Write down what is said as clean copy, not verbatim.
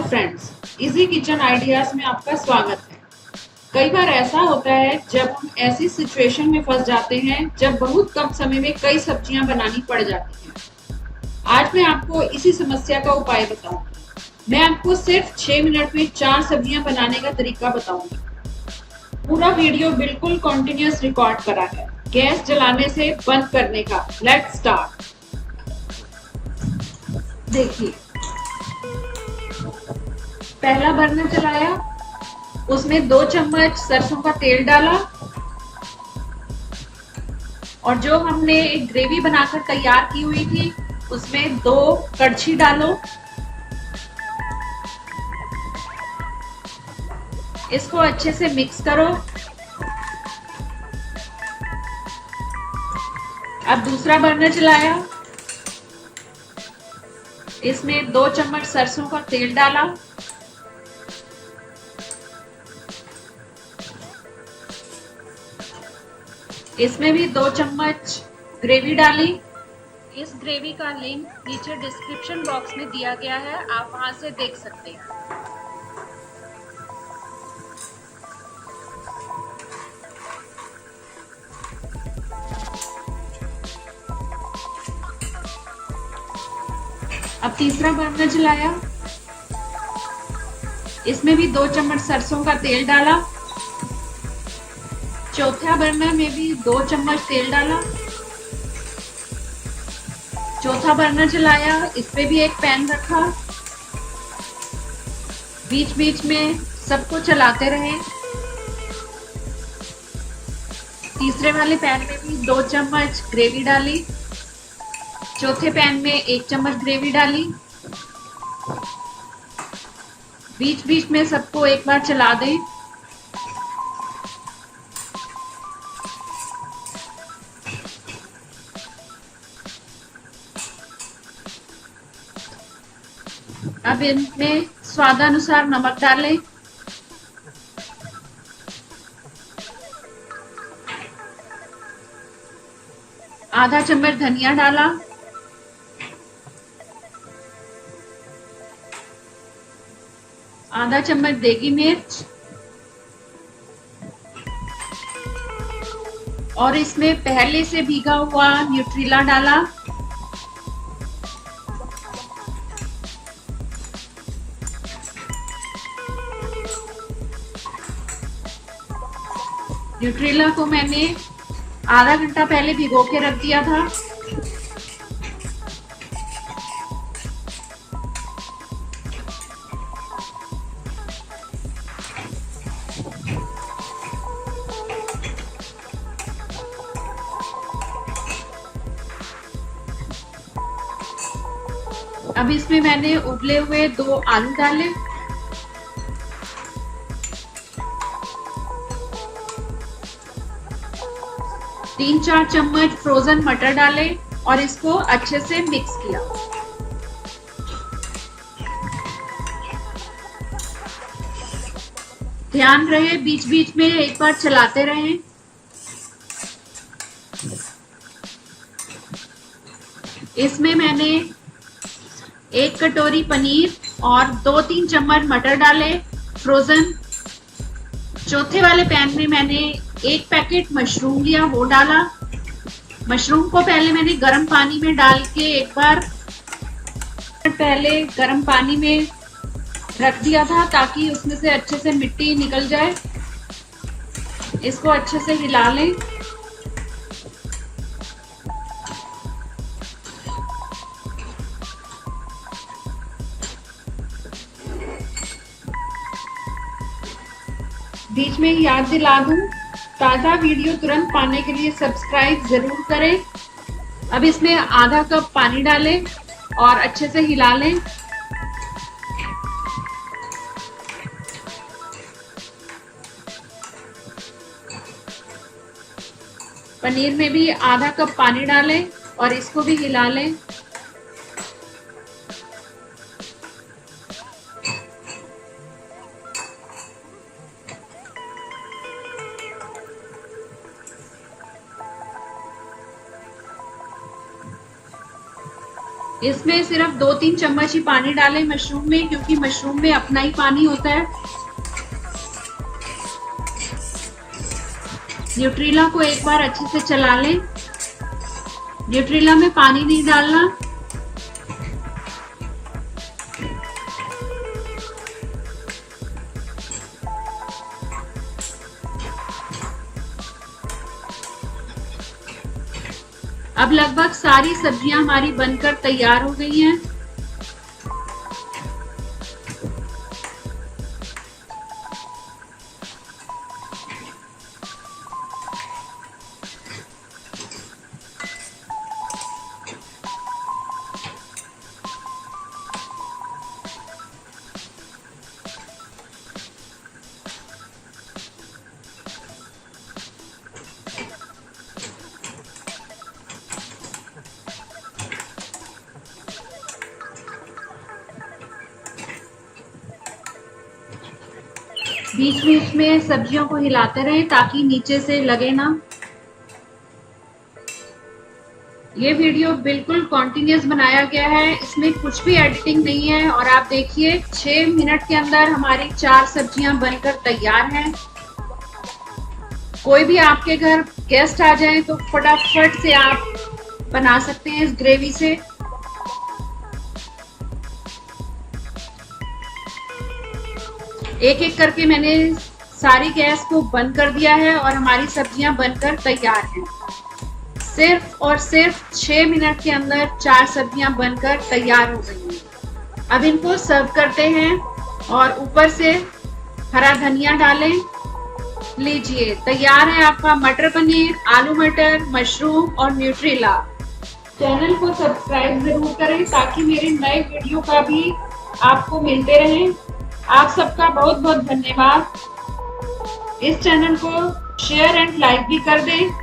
Friends, easy kitchen ideas में आपका स्वागत है। कई बार ऐसा होता है जब हम ऐसी सिचुएशन में फंस जाते हैं जब बहुत कम समय में कई सब्जियां बनानी पड़ जाती हैं। आज मैं आपको इसी समस्या का उपाय बताऊंगी। मैं आपको सिर्फ 6 मिनट में 4 सब्जियां बनाने का तरीका बताऊंगी। पूरा वीडियो बिल्कुल कंटिन्यूअस रिकॉर्ड करा है, गैस जलाने से बंद करने का। Let's start. देखिए, पहला बर्नर चलाया, उसमें 2 चम्मच सरसों का तेल डाला और जो हमने एक ग्रेवी बनाकर तैयार की हुई थी उसमें 2 कड़छी डालो। इसको अच्छे से मिक्स करो। अब दूसरा बर्नर चलाया, इसमें 2 चम्मच सरसों का तेल डाला। इसमें भी 2 चम्मच ग्रेवी डाली। इस ग्रेवी का लिंक नीचे डिस्क्रिप्शन बॉक्स में दिया गया है, आप वहां से देख सकते हैं। अब तीसरा बर्नर चलाया, इसमें भी 2 चम्मच सरसों का तेल डाला। चौथा बर्नर में भी 2 चम्मच तेल डाला। चौथा बर्नर चलाया, इस पे भी एक पैन रखा। बीच बीच में सबको चलाते रहे। तीसरे वाले पैन में भी 2 चम्मच ग्रेवी डाली। चौथे पैन में 1 चम्मच ग्रेवी डाली। बीच बीच में सबको एक बार चला दें। अब इनमें स्वादानुसार नमक डालें। आधा चम्मच धनिया डाला। आधा चम्मच देगी मिर्च और इसमें पहले से भीगा हुआ न्यूट्रेला डाला। न्यूट्रेला को मैंने आधा घंटा पहले भिगो के रख दिया था। अब इसमें मैंने उबले हुए 2 आलू डाले। तीन 4 चम्मच फ्रोजन मटर डाले और इसको अच्छे से मिक्स किया। ध्यान रहे बीच बीच में एक बार चलाते रहें। इसमें मैंने 1 कटोरी पनीर और 2-3 चम्मच मटर डाले फ्रोजन। चौथे वाले पैन में मैंने 1 पैकेट मशरूम लिया, वो डाला। मशरूम को पहले मैंने गर्म पानी में डाल के एक बार पहले गर्म पानी में रख दिया था ताकि उसमें से अच्छे से मिट्टी निकल जाए। इसको अच्छे से हिला लें। बीच में याद दिला दूं, ताज़ा वीडियो तुरंत पाने के लिए सब्सक्राइब जरूर करें। अब इसमें आधा कप पानी डालें और अच्छे से हिला लें। पनीर में भी आधा कप पानी डालें और इसको भी हिला लें। इसमें सिर्फ 2-3 चम्मच ही पानी डालें मशरूम में, क्योंकि मशरूम में अपना ही पानी होता है। न्यूट्रेला को एक बार अच्छे से चला लें। न्यूट्रेला में पानी नहीं डालना। अब लगभग सारी सब्जियां हमारी बनकर तैयार हो गई हैं। बीच बीच में सब्जियों को हिलाते रहें ताकि नीचे से लगे ना। ये वीडियो बिल्कुल कॉन्टिन्यूस बनाया गया है, इसमें कुछ भी एडिटिंग नहीं है। और आप देखिए 6 मिनट के अंदर हमारी 4 सब्जियां बनकर तैयार हैं। कोई भी आपके घर गेस्ट आ जाए तो फटाफट से आप बना सकते हैं इस ग्रेवी से। एक एक करके मैंने सारी गैस को बंद कर दिया है और हमारी सब्जियां बनकर तैयार हैं। सिर्फ और सिर्फ 6 मिनट के अंदर 4 सब्जियां बनकर तैयार हो गई हैं। अब इनको सर्व करते हैं और ऊपर से हरा धनिया डालें। लीजिए तैयार है आपका मटर पनीर, आलू मटर, मशरूम और न्यूट्रेला। चैनल को सब्सक्राइब जरूर करें ताकि मेरे नए वीडियो का भी आपको मिलते रहें। आप सबका बहुत बहुत धन्यवाद। इस चैनल को शेयर एंड लाइक भी कर दें।